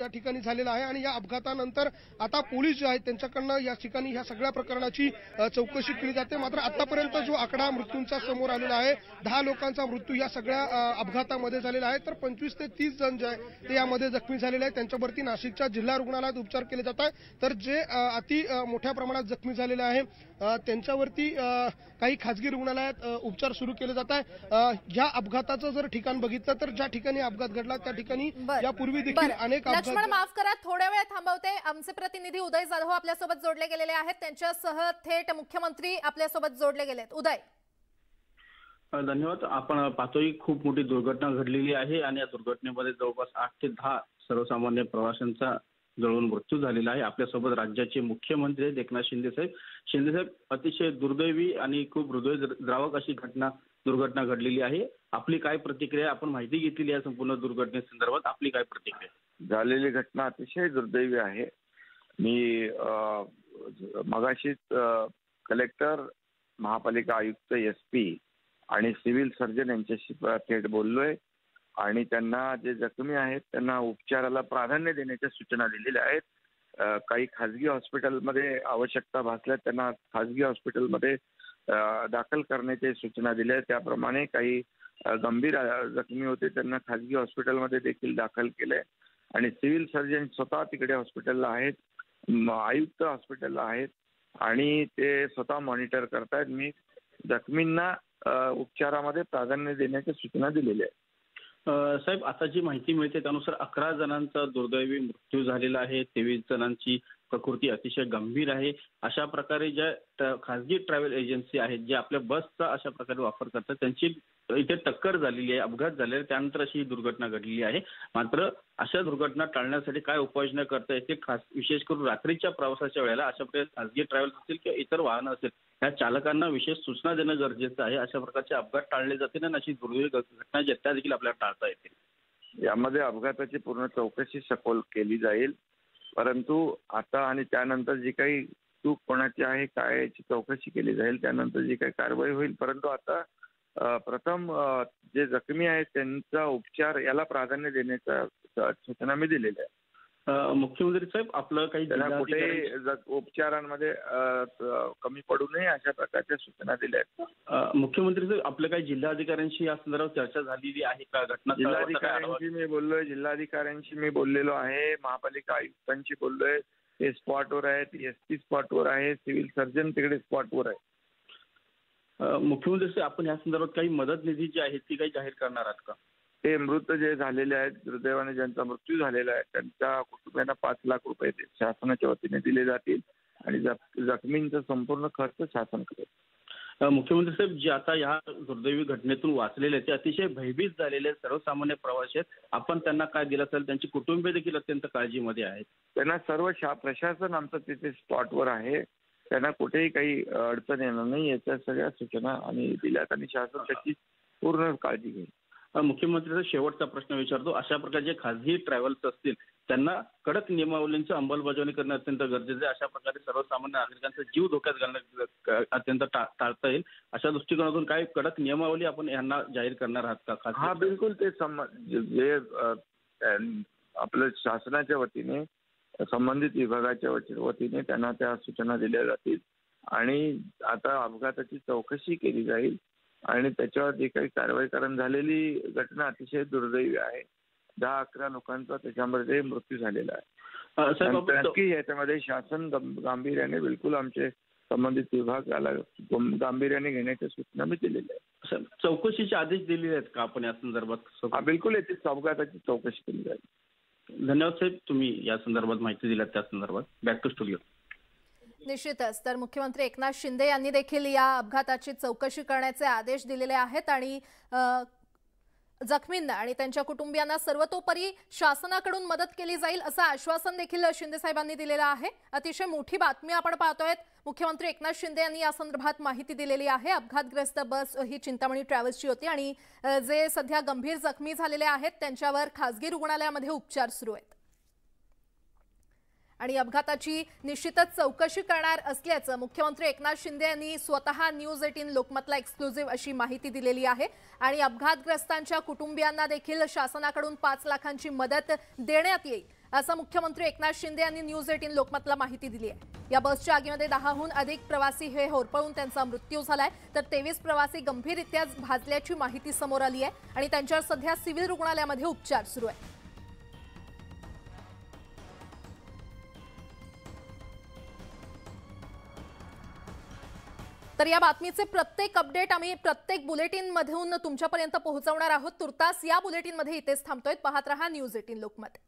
त्या ठिकाणी झालेला आहे आणि या अपघातानंतर आता पोलीस जे आहेत त्यांच्याकडनं या ठिकाणी ह्या सगळ्या प्रकरणाची चौकशी केली जाते। मात्र आतापर्यंत जो आकडा मृत्यूंचा समोर आलेला आहे 10 लोकांचा मृत्यू या सगळ्या अपघातामध्ये झालेला आहे, तर 25 ते 30 जण जे आहे ते यामध्ये जखमी झालेले आहेत। त्यांच्यावरती नाशिकच्या जिल्हा रुग्णालयात उपचार केले जात आहेत, तर जे अति मोठ्या प्रमाणात जखमी झालेले आहे त्यांच्यावरती काही खासगी रुग्णालयात उपचार सुरू केले जात आहे। या अपघाताचं जर ठिकाण बघितलं तर ज्या ठिकाणी अपघात घडला त्या ठिकाणी यापूर्वी देखील अनेक अपघात। लक्ष्मण, माफ करा, थोड्या वेळ थांबवते। आमचे प्रतिनिधी उदय जाधव आपल्यासोबत जोडले गेलेले आहेत, त्यांच्यासह थेट मुख्यमंत्री आपल्यासोबत जोडले गेलेत। उदय, धन्यवाद। आपण पाहतोय खूप मोठी दुर्घटना घडलेली आहे आणि या दुर्घटनेमध्ये जवळपास 8 ते 10 सर्वसामान्य प्रवाशांचा जळून मृत्यू झालेला आहे। आपल्यासोबत राज्याचे मुख्यमंत्री आहेत एकनाथ शिंदे साहेब। शिंदे साहेब, अतिशय दुर्दैवी आणि खूप हृदयद्रावक अशी दुर्घटना घडलेली आहे। आपली काय प्रतिक्रिया? आपण माहिती घेतलेली आहे संपूर्ण दुर्घटनेसंदर्भात, आपली काय प्रतिक्रिया? झालेली घटना अतिशय दुर्दैवी आहे। मी मगाशीच कलेक्टर, महापालिका आयुक्त, SP आणि सिव्हिल सर्जन यांच्याशी थेट बोललोय आणि त्यांना जे जखमी आहेत त्यांना उपचाराला प्राधान्य देण्याच्या सूचना दिलेल्या आहेत। काही खासगी हॉस्पिटलमध्ये आवश्यकता भासल्यास त्यांना खासगी हॉस्पिटलमध्ये दाखल करण्याच्या सूचना दिल्या आहेत। त्याप्रमाणे काही गंभीर जखमी होते त्यांना खासगी हॉस्पिटलमध्ये देखील दाखल केलंय आणि सिव्हिल सर्जन स्वतः तिकडे हॉस्पिटलला आहेत, आयुक्त हॉस्पिटलला आहेत आणि ते स्वतः मॉनिटर करतायत। मी जखमींना उपचारामध्ये प्राधान्य देण्याच्या सूचना दिलेल्या आहेत। साहेब, आता जी माहिती मिळते त्यानुसार 11 जणांचा दुर्दैवी मृत्यू झालेला आहे, 23 जणांची प्रकृती अतिशय गंभीर आहे। अशा प्रकारे ज्या खासगी ट्रॅव्हल एजन्सी आहेत जे आपल्या बसचा अशा प्रकारे वापर करतात त्यांची इथे टक्कर झालेली आहे, अपघात झालेला आहे, त्यानंतर अशी दुर्घटना घडलेली आहे। मात्र अशा दुर्घटना टाळण्यासाठी काय उपाययोजना करता येते? खास विशेष करून रात्रीच्या प्रवासाच्या वेळेला अशा प्रकारे खासगी ट्रॅव्हल्स असतील किंवा इतर वाहनं असेल या चालकांना विशेष सूचना देणं गरजेचं आहे। अशा प्रकारचे अपघात टाळले जातील आणि अशी दुर्दैवी घटना ज्या त्या देखील आपल्याला टाळता येतील। यामध्ये अपघाताची पूर्ण चौकशी सखोल केली जाईल, परंतु आता आणि त्यानंतर जी काही चूक कोणाची आहे काय याची चौकशी केली जाईल, त्यानंतर जी काही कारवाई होईल। परंतु आता प्रथम जे जखमी आहेत त्यांचा उपचार याला प्राधान्य देण्याच्या सूचना मी दिलेल्या आहे। मुख्यमंत्री साहेब, आपलं काही कुठे उपचारांमध्ये कमी पडू नये अशा प्रकारच्या सूचना दिल्या आहेत। मुख्यमंत्री साहेब, आपल्या काही जिल्हाधिकाऱ्यांशी या संदर्भात चर्चा झालेली आहे का? घटना जिल्हाधिकाऱ्यांशी मी बोललोय, जिल्हाधिकाऱ्यांशी मी बोललेलो आहे, महापालिका आयुक्तांशी बोललोय, ते स्पॉटवर आहेत, SP स्पॉटवर आहे, सिव्हिल सर्जन तिकडे स्पॉटवर आहे। मुख्यमंत्री साहेब, आपण या संदर्भात काही मदत निधी जी आहे ती काही जाहीर करणार आहात का? ते मृत जे झालेले आहेत, दुर्दैवाने ज्यांचा मृत्यू झालेला आहे त्यांच्या कुटुंबियांना 5 लाख रुपये शासनाच्या वतीने दिले जातील आणि जखमींचा संपूर्ण खर्च शासन करेल। मुख्यमंत्री साहेब, जे आता या दुर्दैवी घटनेतून वाचलेले ते अतिशय भयभीत झालेले सर्वसामान्य प्रवासी आहेत, आपण त्यांना काय दिलं असेल? त्यांची कुटुंबीय देखील अत्यंत काळजीमध्ये आहेत। त्यांना सर्व प्रशासन आमचं तिथे स्पॉटवर आहे, त्यांना कुठेही काही अडचण येणार नाही याच्या सगळ्या सूचना आम्ही दिल्यात आणि शासन त्याची पूर्ण काळजी घेईल। मुख्यमंत्र्यांचा शेवटचा प्रश्न विचारतो, अशा प्रकारचे खासगी ट्रॅव्हल्स असतील त्यांना कडक नियमावलींची अंमलबजावणी करणं अत्यंत गरजेचं आहे। अशा प्रकारे सर्वसामान्य नागरिकांचा जीव धोक्यात घालणं अत्यंत टाळता येईल अशा दृष्टिकोनातून काय कडक नियमावली आपण यांना जाहीर करणार आहात का? हा, बिलकुल। ते जे आपल्या शासनाच्या वतीने संबंधित विभागाच्या वतीने त्यांना त्या सूचना दिल्या जातील आणि आता अपघाताची चौकशी केली जाईल आणि त्याच्यावर जी काही कारवाई कारण झालेली घटना अतिशय दुर्दैवी आहे। 10-11 लोकांचा त्याच्यामध्ये मृत्यू झालेला आहे। नक्की याच्यामध्ये शासन गांभीर्याने बिलकुल आमचे संबंधित विभागाला गांभीर्याने घेण्याच्या सूचना मी दिलेल्या आहेत। चौकशीचे आदेश दिलेले आहेत का आपण या संदर्भात? बिलकुल, याची अपघाताची चौकशी केली जाईल। धन्यवाद साहेब, तुम्ही या संदर्भात माहिती दिल्यात त्या संदर्भात। Back to studio. निश्चितच, तर मुख्यमंत्री एकनाथ शिंदे यांनी देखील या अपघाताची चौकशी करण्याचे आदेश दिलेले आहेत आणि जखमींना आणि त्यांच्या कुटुंबियांना सर्वतोपरी शासनाकडून मदत केली जाईल असं आश्वासन देखील शिंदे साहेबांनी दिलेलं आहे। अतिशय मोठी बातमी आपण पाहतोय, मुख्यमंत्री एकनाथ शिंदे यांनी या संदर्भात माहिती दिलेली आहे। अपघातग्रस्त बस ही चिंतामणी ट्रॅव्हल्सची होती आणि जे सध्या गंभीर जखमी झालेले आहेत त्यांच्यावर खासगी रुग्णालयामध्ये उपचार सुरू आहेत आणि अपघाताची निश्चितच चौकशी करणार असल्याचं मुख्यमंत्री एकनाथ शिंदे यांनी स्वतः न्यूज 18 लोकमतला एक्सक्लुझिव्ह अशी माहिती दिलेली आहे आणि अपघातग्रस्तांच्या कुटुंबियांना देखील शासनाकडून 5 लाखांची मदत देण्यात येईल असं मुख्यमंत्री एकनाथ शिंदे यांनी न्यूज 18 लोकमतला माहिती दिली आहे। या बसच्या आगीमध्ये 10हून अधिक प्रवासी हे होरपळून त्यांचा मृत्यू झालाय, तर 23 प्रवासी गंभीररित्या भाजल्याची माहिती समोर आली आहे आणि त्यांच्यावर सध्या सिव्हिल रुग्णालयामध्ये उपचार सुरू आहे। तर या बातमीचे प्रत्येक अपडेट आम्ही प्रत्येक बुलेटिन मधून तुमच्यापर्यंत पोहोचवणार आहोत। तुर्तास या बुलेटिन मध्ये इथेच थांबतोय। पाहत रहा न्यूज 18 लोकमत।